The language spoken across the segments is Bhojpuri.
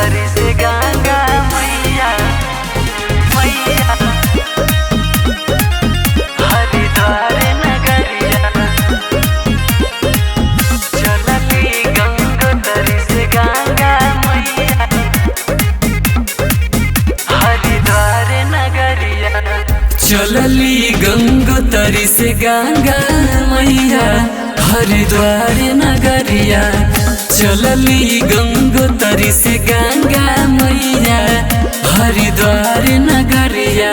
गंगोत्री से गंगा मैया मैया हरिद्वार नगरिया चलली गंगोत्री से गंगा मैया हरिद्वार नगरिया चलली गंगोत्री से गंगा मैया हरिद्वार नगरिया चलली गंगोत्री से गंगा मैया हरिद्वार नगरिया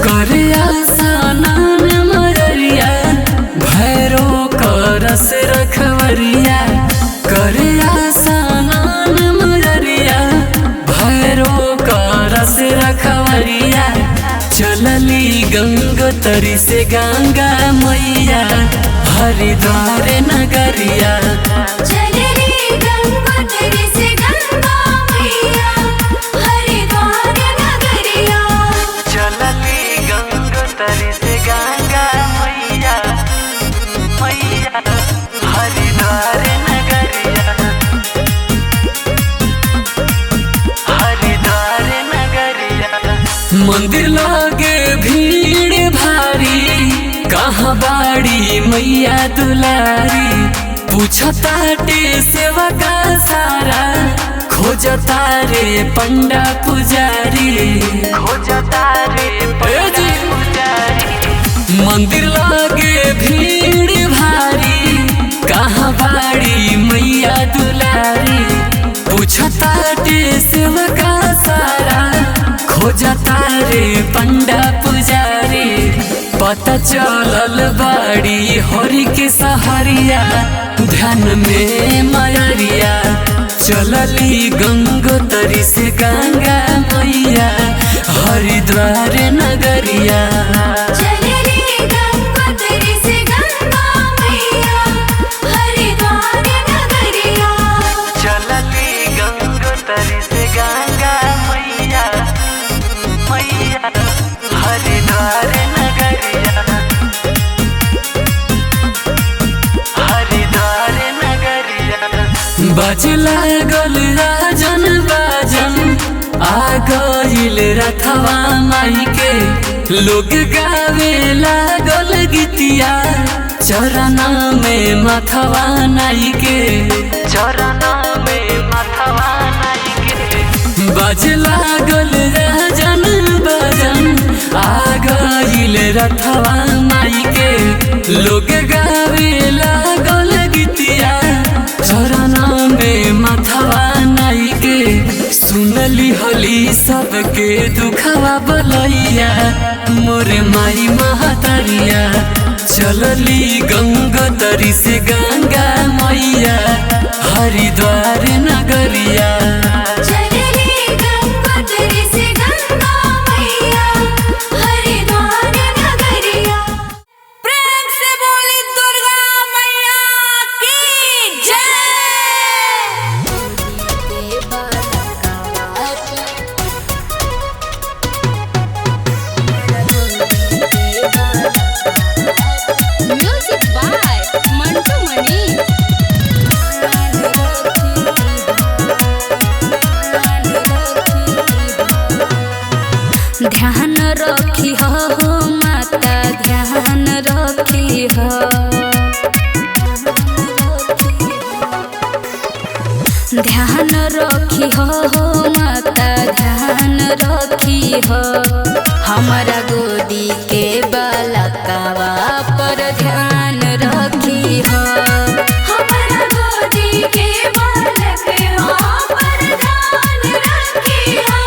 करे स्नान मररिया भैरो करस रखवरिया करे स्नान मररिया भैरो करस रखवरिया चलली गंगोत्री से गंगा मैया हरिद्वार नगरिया चलली गंगोत्री से गंगा मैया हरिद्वार नगरिया चलली गंगोत्री से गंगा मैया मैया हरिद्वार नगरिया हरिद्वार नगरिया मंदिर लागे भीड़ भारी कहाँ बाड़ी मैया दुलारी पूछताटे सेवा का सारा खोजता रे पंडा पुजारी खोजता रे पंडा पुजारी मंदिर लागे भीड़ भारी कहाँ बाड़ी मैया दुलारी पूछताटे सेवा का सारा खोजता रे पंडा पुजारी पता चलल बाड़ी हरि के सहरिया ध्यान में मयरिया चलली गंगोत्री से गंगा मैया हरिद्वार नगरिया चलली गंगोत्री से गंगा मैया हरिद्वार नगरिया चलली गंगोत्री से गंगा मैया मैया हरिद्वार नगरिया हरिद्वार नगरिया बाज लागल राजन बाजन आ गइल रथवा माई के लोग गावे लागल गीतिया चरण में माथवा नाई के चरण में माथवा नाई के बाज लागल राजन बाजन आ गइल रथवा माई के लोग गावे लागल गीतिया चरण में माथवा नाई के सुनली हली सबके दुखवा बलैया मोरे माई महतरिया चलली गंगोत्री से गंगा मैया हरिद्वार नगरिया चलली गंगोत्री से गंगा मैया हरिद्वार नगरिया प्रेम से बोली दुर्गा मैया की जय म्यूजिक बाय मंटू मणि ध्यान रखी हो माता ध्यान रखी हो ध्यान रखी हो माता ध्यान रखी हो हमारा गोदी के बालकवा पर ध्यान रखी हो हमारा गोदी के बालकवा पर ध्यान रखी हो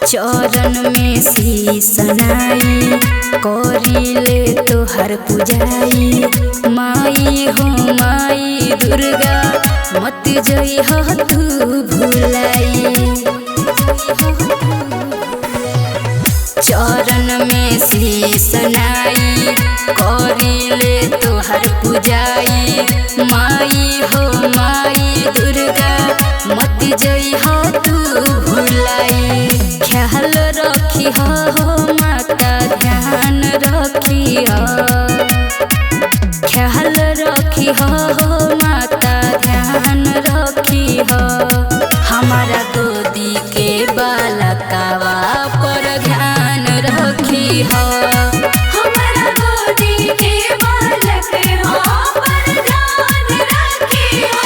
चरण में शीश नाई करिले तोहर पुजाई माई हो माई दुर्गा मत जई हो तू भुलाई चरण में शीश नाई करिले तोहर पुजाई माई हो माई दुर्गा मत जई हो तू भुलाई रखी हो माता ध्यान रखी हो, ख्याल रखी हो माता ध्यान रखी हो। हमारा गोदी के बालकवा पर ध्यान रखी हो, हमारा गोदी के बालकवा पर ध्यान रखी हो।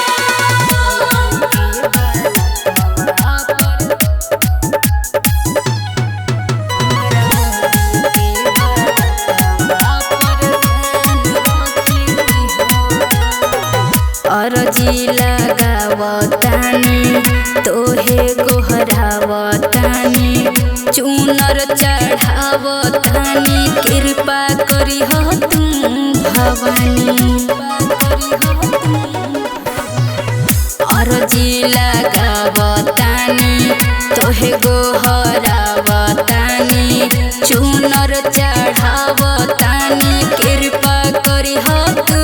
अरजी लगावतानी तोहे गोहरावतानी, चूनर चढ़ावतानी, कृपा करी हो तुम भवानी। अरजी लगावतानी तोहे गोहरावतानी, चूनर चढ़ावतानी, कृपा करी हो तू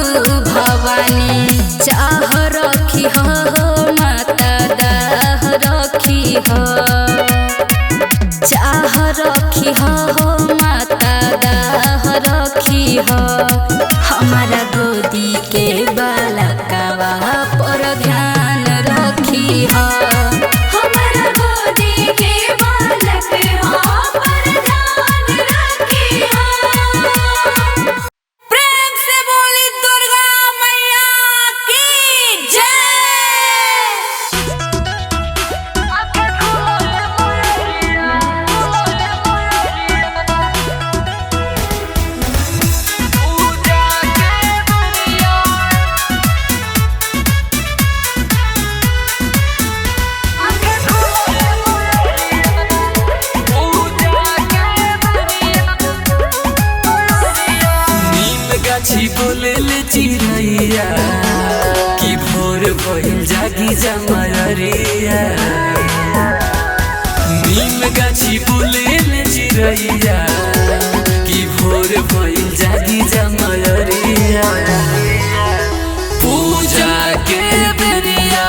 भवानी। चाह रखी हो माता दाह रखी हो, चाह रखी हो माता दाह रखी हो। हमारा गोदी के बालकवा पर ध्यान रखी हो, हमारा गोदी के बालकवा पर ध्यान रखी हो। प्रेम से बोली दुर्गा मैया की जय। गाछी बोलेल चिड़ैया कि भोर भइल जागी जमरिया। नीम गाछी बोलेल चिड़ैया कि भोर भइल जागी जमरिया। पूजा के बेरिया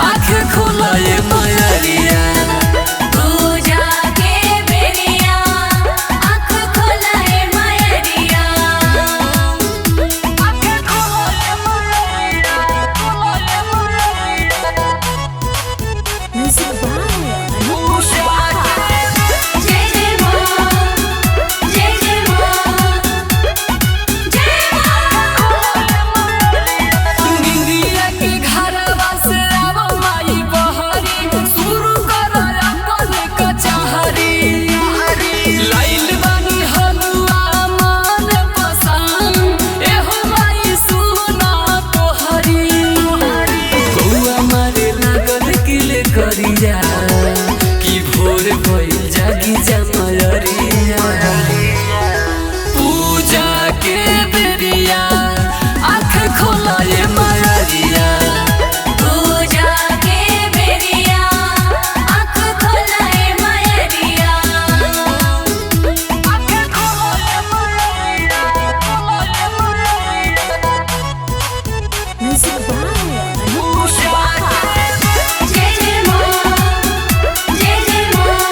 आँख खोलाए मयरिया, पूजा के बेरिया आँख खोलाए मयरिया। जय जय माँ, जय जय माँ, जय माँ। निंदिया के घरवा से आवो माई बहरी, शुरू करो अपन कचहरी। लाइल बानी हलुआ मन पसंद, एहो माई सुना तोहरी। गौआ मारे लागल किले करिया कि भोर भइल जागी जमरिया। पूजा के बेरिया आँख खोलाए मयरिया, पूजा के बेरिया आँख खोलाए मयरिया। जय जय माँ, जय जय माँ,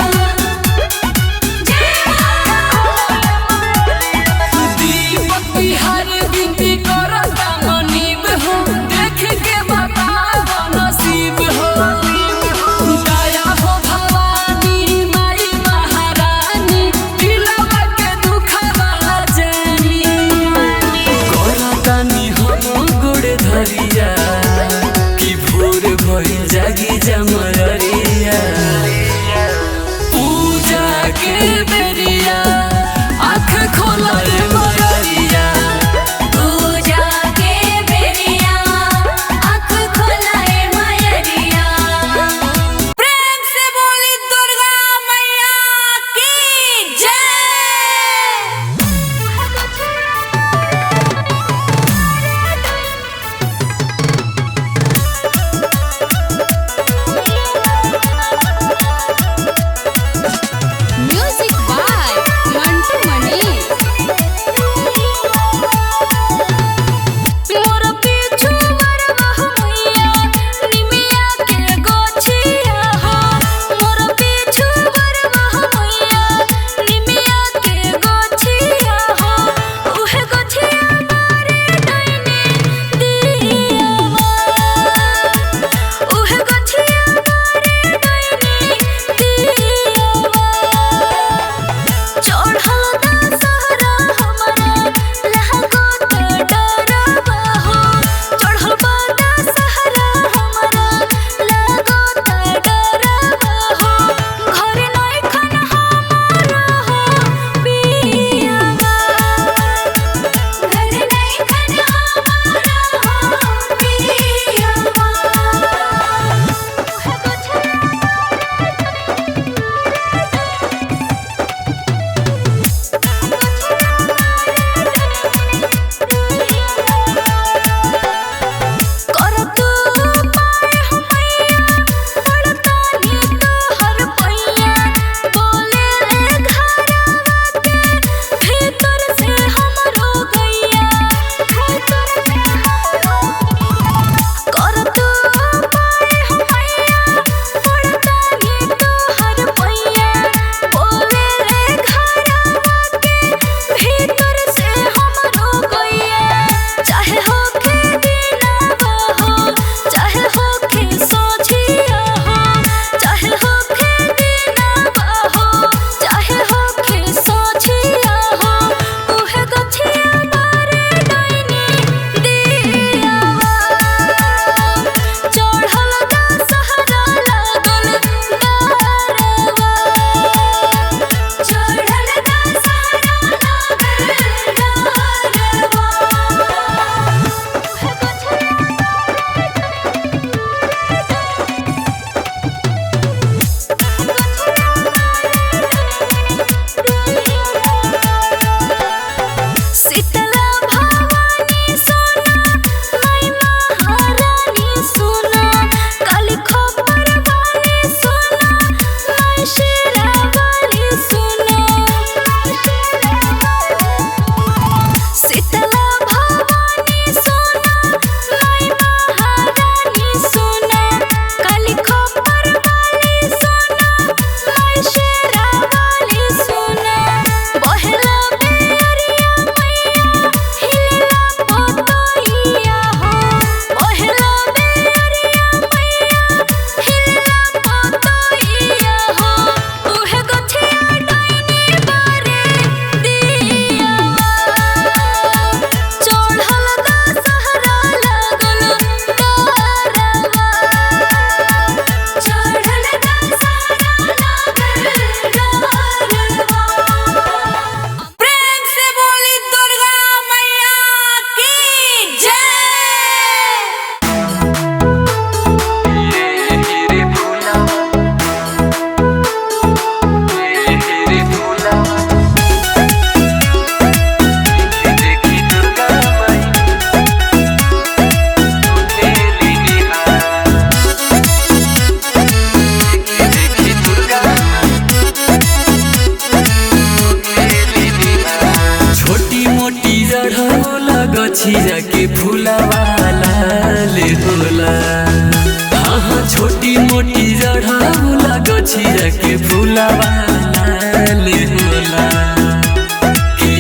ले होला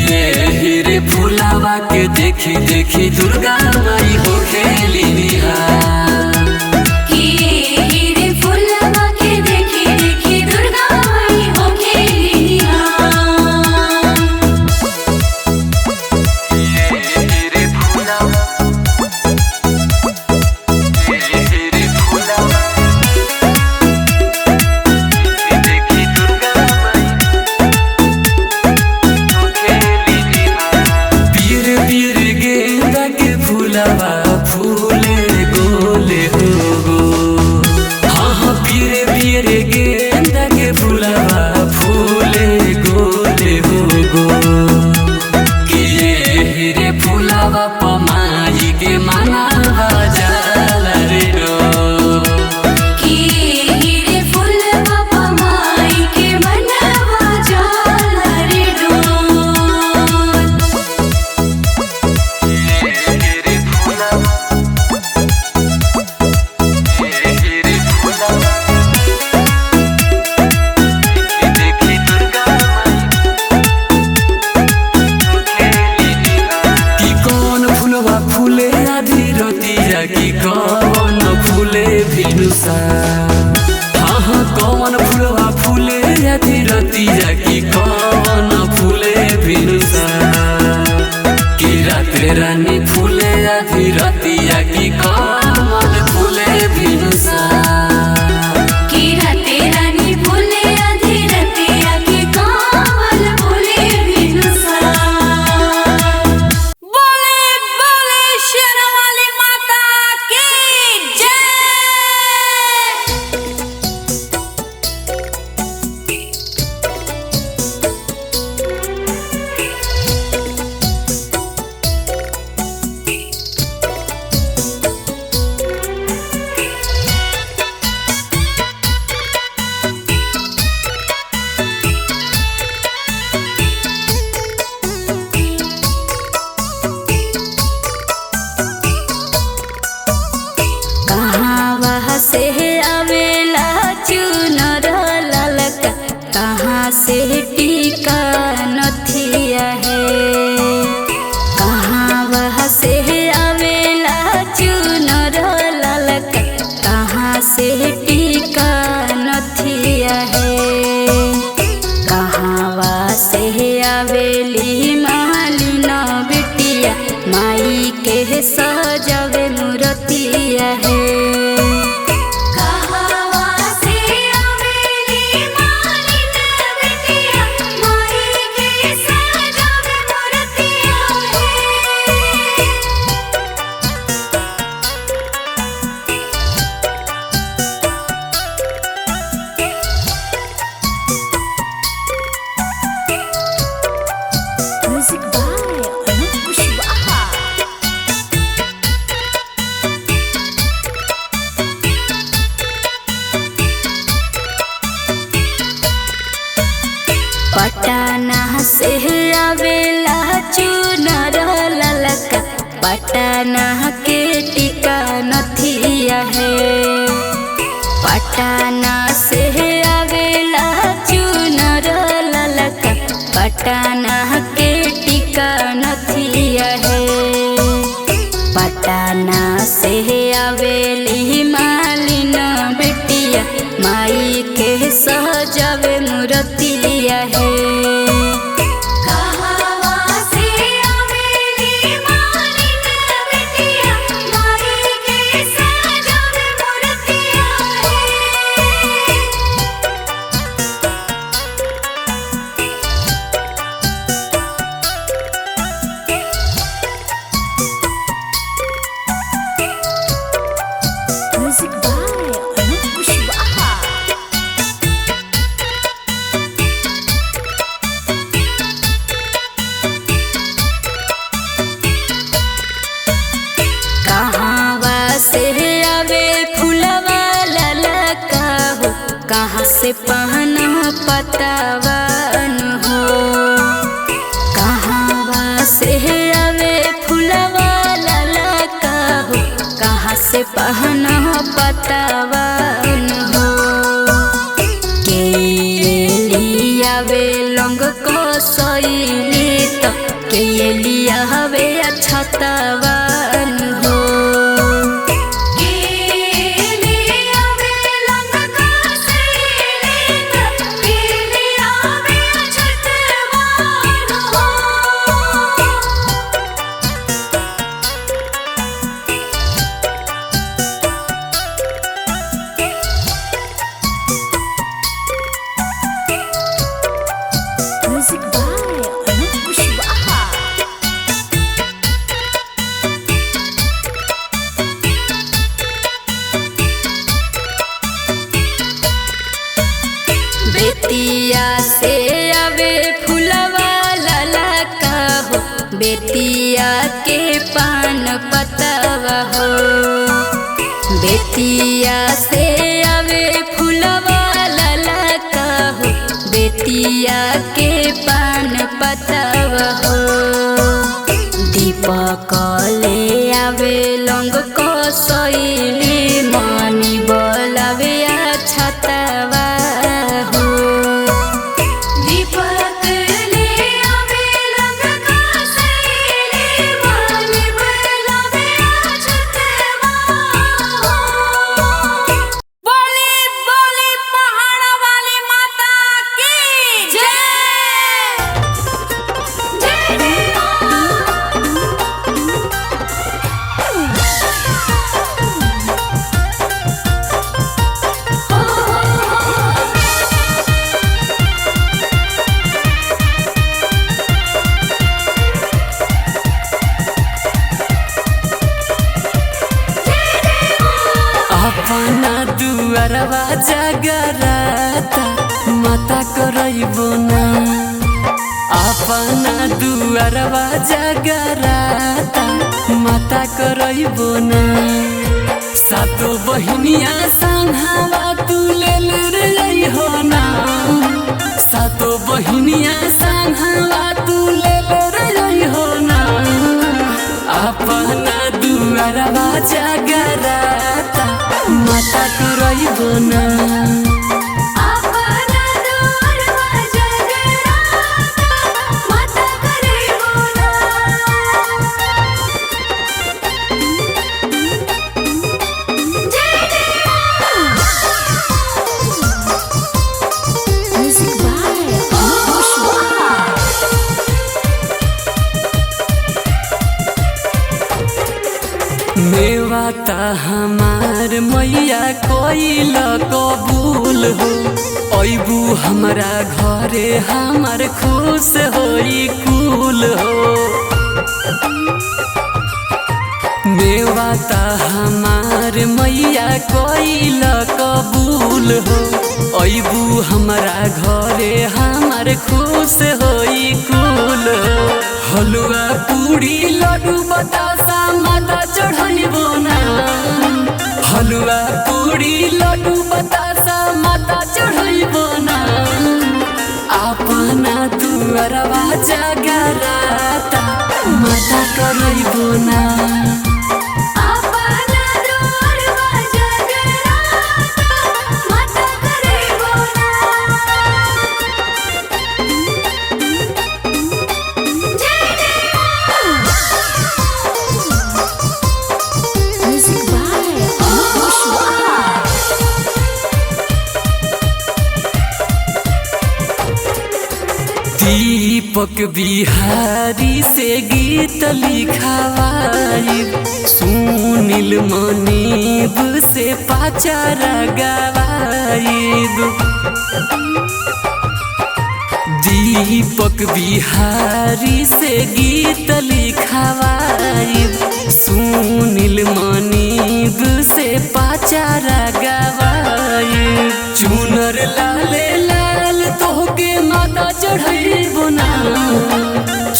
ये हीरे फुलावा के देखी देखी दुर्गा माई हो खेली निहार हीरे फुलवा के देखी देखी दुर्गा माई हो खेली निहार। हीरे फुलावा हीरे फुलावा देखी दुर्गा माई हो खेली निहार पीर पीर गेंदा के फुलावा फूले गोले हो गो हाँ हाँ पीर पीर गेंदा के फुलावा फूले गोले हो गो किए हीरे फुलावा पमाई के मनावा जाला रे रो हीरे फुलवा पमाई के मनवा जाला रे डोल। हीरे फुलावा हीरे फुलावा देखी दुर्गा माई हो खेली निहार कि कौन फुलवा फूले आधी रोतिया कि कौन फूले भिनुसा हाँ हाँ कौन फुलवा फूले आधी रोतिया कि कौन फूले भिनुसा कि रात्रे रानी फूले आधी रोतिया कि कौन फूले भिनुसा राते रानी फूले आधी रतिया के कमल फूले भिनुसार। बोले बोले शेरावाली माता की जय। कहाँ वहाँ से आवेला चुनर ललका कहाँ से टीका नथिया है कहाँ वहाँ से आवेला चुनर ललका कहाँ से टीका नथिया है कहाँ वहाँ से आवेली मालिन बिटिया माई के सजवे मूर्तिया है म्यूजिक बाय अनूप कुशवाहा। पटना से आवेला चुनर ललका पटना के टीका नथिया है पटना से आवेला चुनर ललका पटना के टीका नथिया है पटना से आवेली मालिन बिटिया माई के सजवे मूर्तिया है म्यूजिक बाय अनूप कुशवाहा। कहाँ से आवे फुलवा ललका हो कहाँ से पहन पतवन हो कहाँ से आवे फुलवा ललका हो कहाँ से पहन पतवन हो के लिया आवे लंग को सैली तो के लिया हवे अच्छा तवन हो बेतिया से आवे फुलवा लाला का हो बेतिया के पान पतवा हो बेतिया से आवे फुलवा लाला का हो बेतिया के पान पतवा हो दीपक ले आवे लंग को सैली मनी बोलावे अच्छा तवा अपना दुआरवा जगराता माता करइबो ना अपना दुआरवा जगराता माता करइबो ना सातो बहिनिया संघावा तू लेल रे हो ना सातो बहिनिया संघावा तू लेल रे हो ना अपना दुआरवा जगराता माता करइबो ना अपना दुआरवा जगराता माता करइबो ना म्यूजिक बाय खुशबू मेवाता हमार मैया कोइल कबूल हो अबू हमरा घरे हमार खुश होई कुल हो मेवाता हमार मैया कोइल कबूल हो अबू हमरा घरे हमार खुश होई कुल हो हलुआ पूरी लड्डू बतासा माता चढ़इबो ना हलुआ पूरी लड्डू बतासा माता चढ़इबो ना अपना दुआरवा जगराता माता करइबो ना अपना दुआरवा जगराता माता करइबो ना म्यूजिक बाय खुशबू दीपक बिहारी से गीत लिखवाई सुनील मनीब से पाचारा गवाईब दीपक बिहारी से गीत लिखवाई सुनील मनीब से पाचारा गवाई चुनर लाले लाल तोहके माता चढ़इबो ना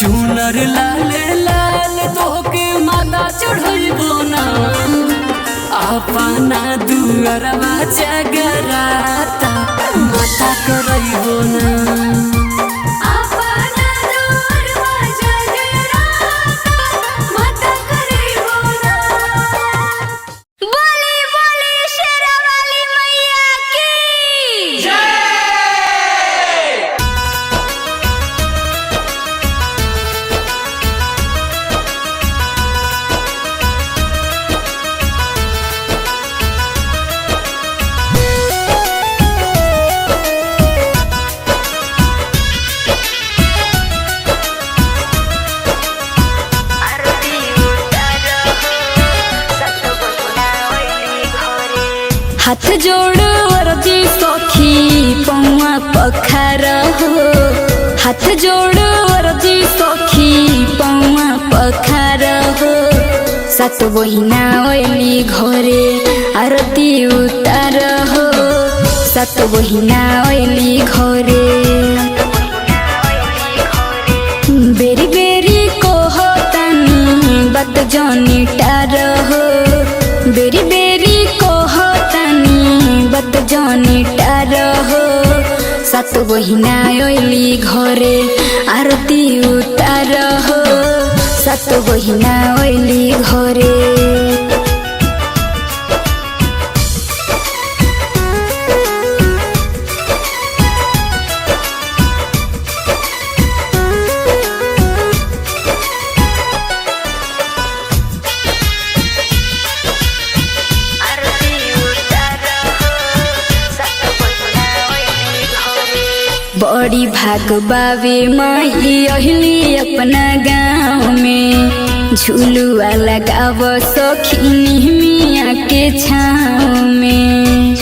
चुनर लाले लाल तोहके माता चढ़इबो ना अपना दुआरवा जगराता माता करइबो ना अपना दुआरवा जगराता माता करइबो ना बोली बोली शेरा वाली मैया की जय। हाथ जोड़ वरदी सखी पौआ पखार हो, हाथ जोड़ वरदी सखी पौआ पखार हो। सात बहिना ओइली घरे आरती उतार हो, सात बहिना ओइली घरे। बेरी बेरी कहतानी बात जनी टार हो, बेरी बेरी कहतानी बात जनी टार हो। सात बहिना ओइली घरे आरती उतार हो, सात बहिना ओइली घरे। बड़ी भाग बावे माई अहिली अपना गाँव में, झूलुआ लगाव सखी निहमिया के छाँव में।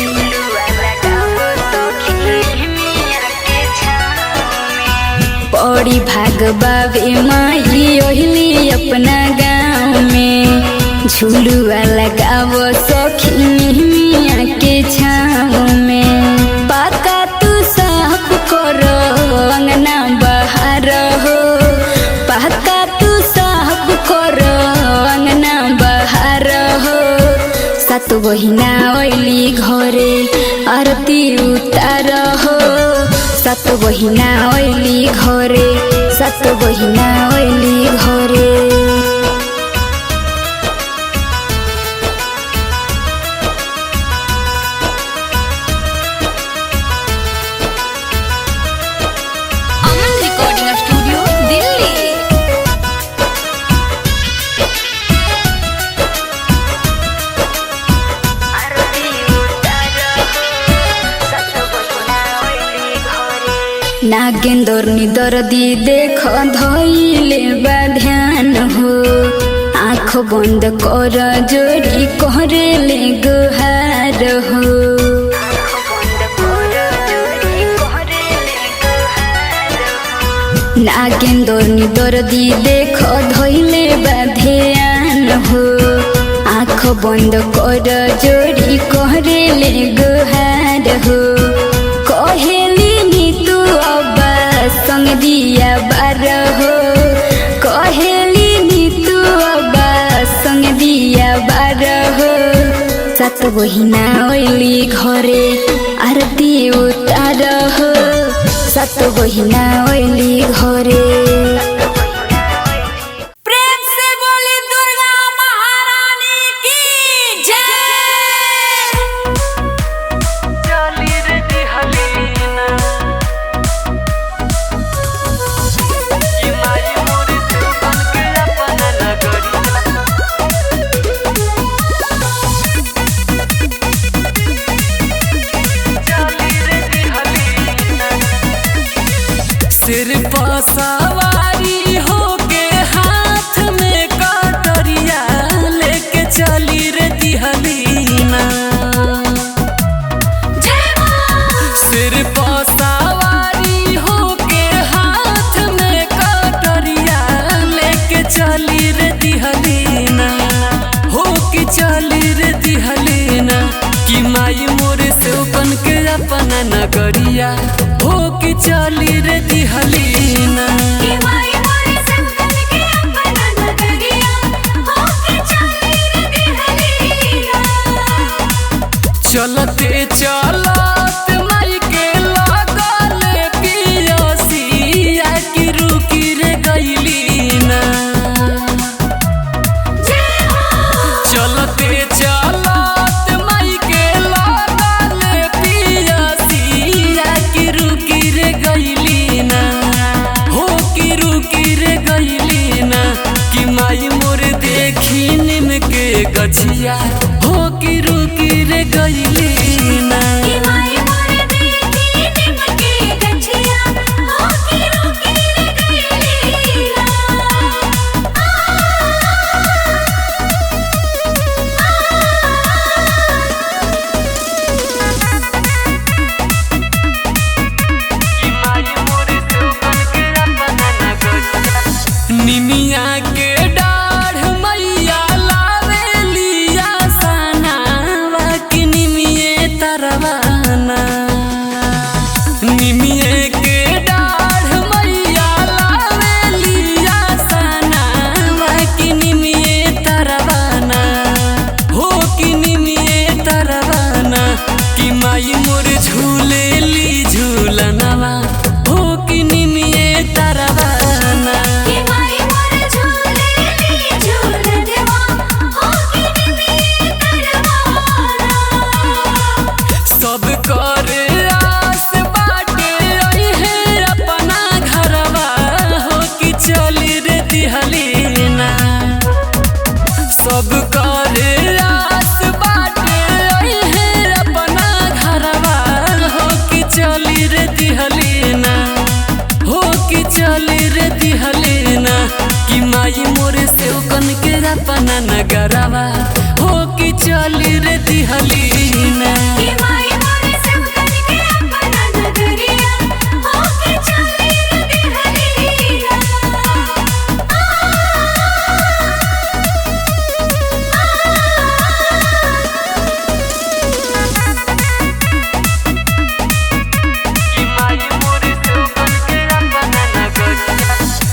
बड़ी भाग बावे माई अहिली अपना गाँव में, झूलुआ लगाव सखी निहमिया के छाँव में। पाका करो अंगना बहार हो, पाका तू साहब करो अंगना बहार हो। सात बहिना ओइली घरे आरती उतार हो, सात बहिना ओइली घरे, सात बहिना ओइली घरे। नागेंदर निदर्दी देख धइले बा ध्यान हो, आँख बंद कर जोड़ी कहरेले गुहार हो। नागेंदर निदर्दी देख धइले बा ध्यान हो, आँख बंद कर जोड़ी कहरेले गुहार हो। कहेली संग दिया बार हो, कहेली नीतू अबा संग दिया बार हो। सात बहिना ओइली घरे आरती उतार हो, सात बहिना ओइली घरे। प्रेम से बोली दुर्गा महारानी की जय। सिर पर सवारी होके हाथ में कटोरिया लेके चली रे दिहलीना। सिर पर सवारी होके हाथ में कटोरिया लेके चली रे दिहलीना, होके चली रे दिहलीना। कि माई मोरे से बन के अपना नगरिया होके चली रे दिहलीना। चलते चलत माई के लागल पियसिया की रुकी रे गइलीना। चलते चलत माई के लागल पियसिया की रुकी रे गइलीना, हो की रुकी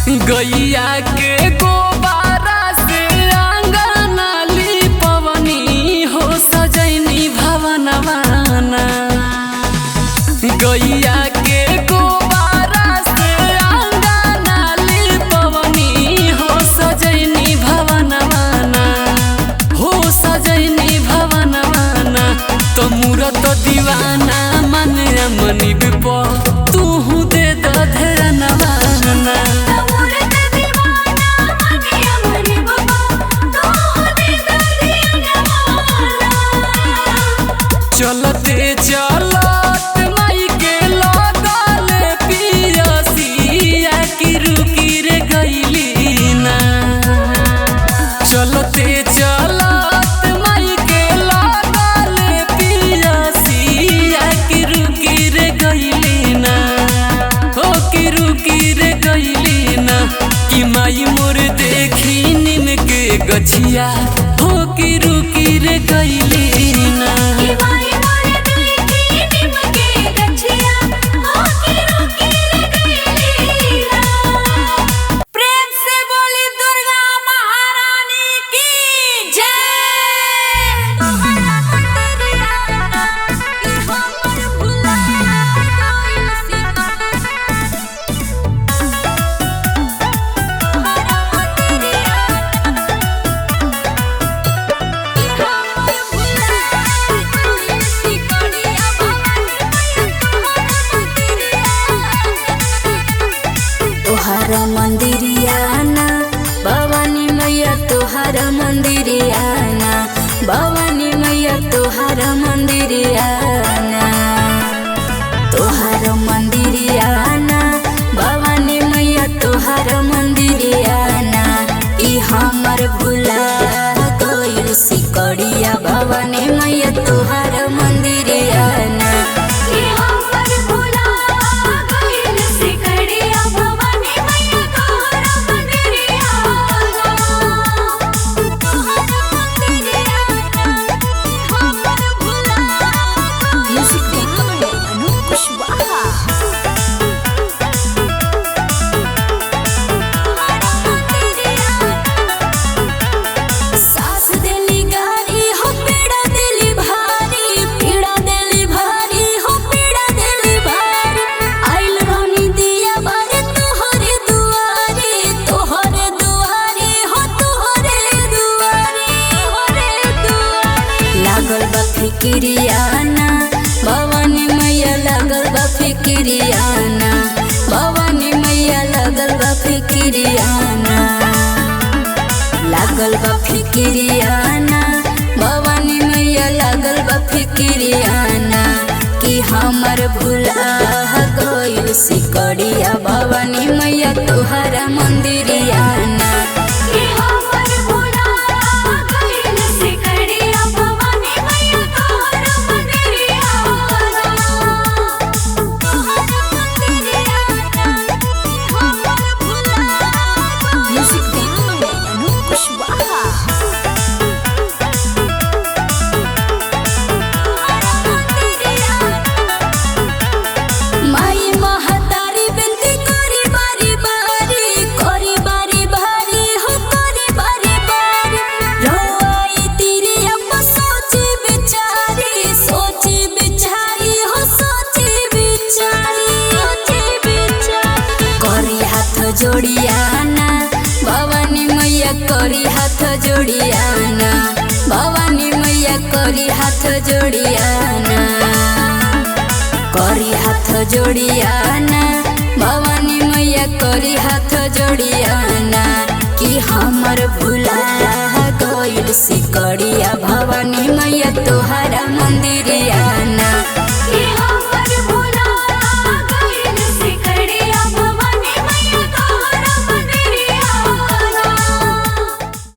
गैया के गोबारा से आंगना लिपवनी हो सजैनी भवनवाना। गैया के गोबारा से आंगना लिपवनी हो सजैनी भवनवाना, हो सजैनी भवनवाना। तो मूरत दीवाना मन मनी बिप तू दे दधरनवाना। चलते चलत माई के लगल पियसिया की रुकी रे गइली ना। चलते चलत माई के लगल पियसिया की रुकी रे गइली ना, हो की रुकी रे गइली ना। कि माई मोर देखी निम के गछिया हो की रुकी रे गइली ना। प्रेम से बोली दुर्गा महारानी की तोहर मंदिरियाना भवानी मैया, तोहर मंदिरियाना भवानी मैया, तोहर मंदिरियाना। तोहर मंदिरियाना भवानी मैया, तोहर मंदिरियाना। ई हमर भुला गइल सिकड़िया भवानी मैया, तोहर मंदिरियाना। सास देली गारी हो पीड़ा देली भारी, पीड़ा देली भारी हो पीड़ा देली भारी। आइल रानी दिया बारे तोहरे दुआरी, तोहरे दुआरी हो तोहरे दुआरी, तोहरे दुआरी। लागल बा फिकिरियाना भवानी मैया, लागल बा फिकिरियाना भवानी मैया, लागल बा फिकिरियाना। लागल बा फिकिरियाना भवानी मैया, लागल बा फिकिरियाना। कि हमर भुला गइल सिकड़िया भवानी मैया, तोहरा मंदिरियाना। माई महतारी बिनती करी बारी बारी, करी बारी बारी हो करी बारी बारी। रोई तेरी अब सोची बिचारी, सोची बिचारी हो सोची बिचारी, सोची बिचारी। करी हाथ जोड़ियाना भवानी मैया, करी हाथ जोड़ियाना भवानी मैया, करी हाथ जोड़ियाना। करी हाथ जोड़ियाना भवानी मैया, करी हाथ जोड़ियाना। कि हमर भुला गइल सिकड़िया भवानी मैया, तोहरा मंदिरियाना।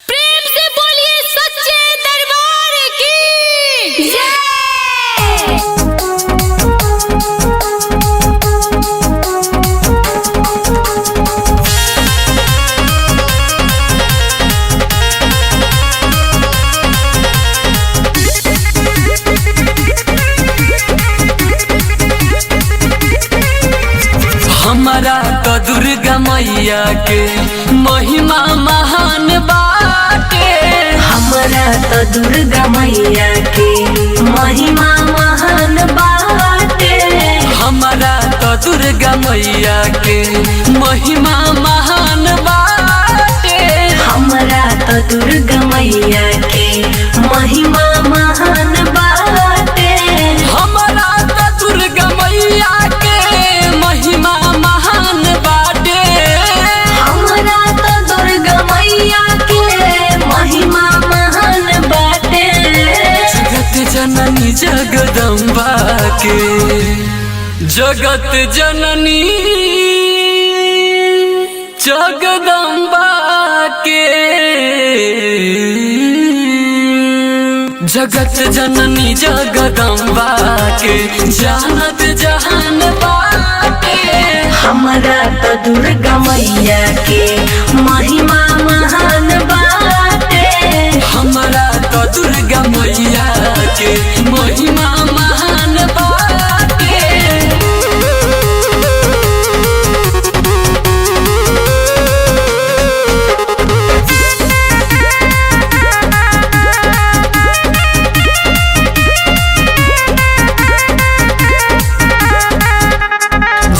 प्रेम से बोलिए सच्चे दरबार की जय। हमारा तो दुर्गा मैया के महिमा महान बाटे। हमरा तो दुर्गा मैया के महिमा महान बाटे। हमारा तो दुर्गा मैया के महिमा महान बाटे। हमरा तो दुर्गा मैया के महिमा महान बाटे। हमारा तो दुर्गा मैया के महिमा महान बाटे। हमरा तो दुर्गा मैया के महिमा महान बाटे। जगत जननी जगदम्बा के जगत जननी जगदम्बा के जगत जननी जगदम्बा के जानत जहान बाटे। हमरा तो दुर्गा मैया के महिमा महान बाटे। हमारा तो दुर्गा मैया के महिमा महान बाटे।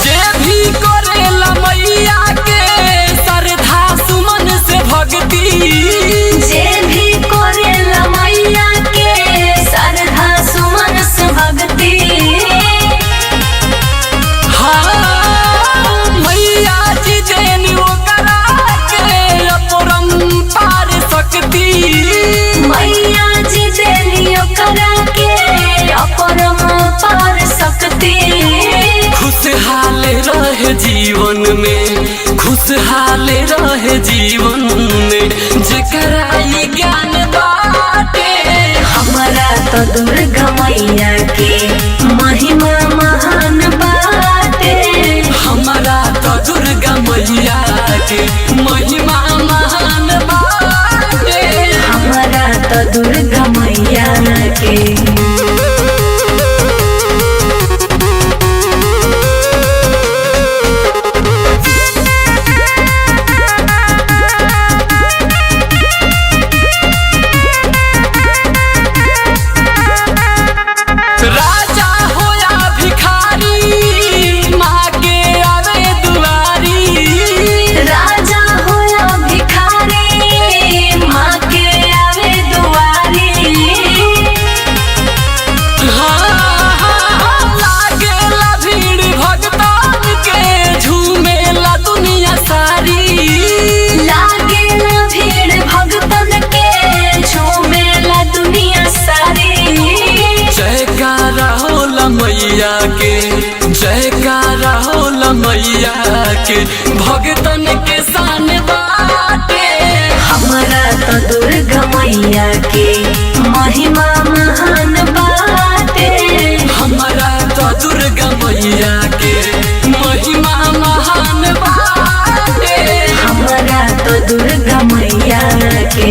जे भी करेला मैया के श्रद्धा सुमन से भक्ति। जे भी करेला मैया के श्रद्धा सुमन से भक्ति। हाँ मैया जी देनी ओकरा के अपरंपार शक्ति। मैया जी देनी ओकरा के अपरंपार शक्ति। खुशहाल रहे जीवन में, खुशहाल रहे जीवन में जेकरा ई ज्ञान बाटे। हमरा तो दुर्गा मैया के महिमा महान बाटे। हमारा तो दुर्गा मैया के महिमा महान बाटे। हमरा तो दुर्गा मैया के राजा होया भिखारी माँ के आवे दुआरी। राजा होया भिखारी माँ के आवे दुआरी। हाँ लागेला भीड़ भगतान के झूमेला दुनिया सारी। लागेला भीड़ भगतन के झूमेला दुनिया सारी। जयकारा होला मैया के, जयकारा होला मैया के भगतन के शान बाटे। हमरा तो दुर्गा मैया के महिमा महान बाटे। हमारा तो दुर्गा मैया के महिमा महान बाटे। हमरा तो दुर्गा मैया के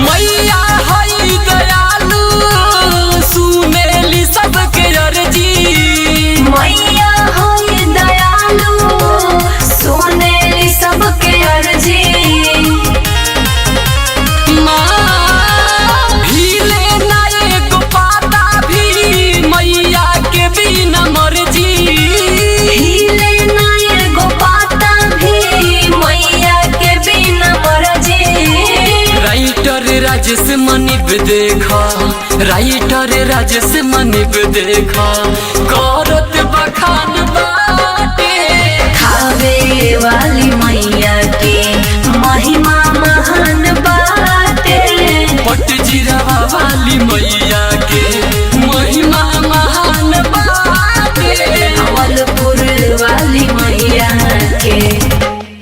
मैया हई दयालु सुनेली सबके अर्जी। मैया होई दयालु सुनेली सबके अर्जी। माँ भीले ना एगो पाता भी मैया के बिना मर्जी। हिले ना एगो पाता भी मैया के बिना मर्जी। राइटर राजेश मनिब देखा, राइटर राजेश मनिब देखा करत बखान बाटे। खावे वाली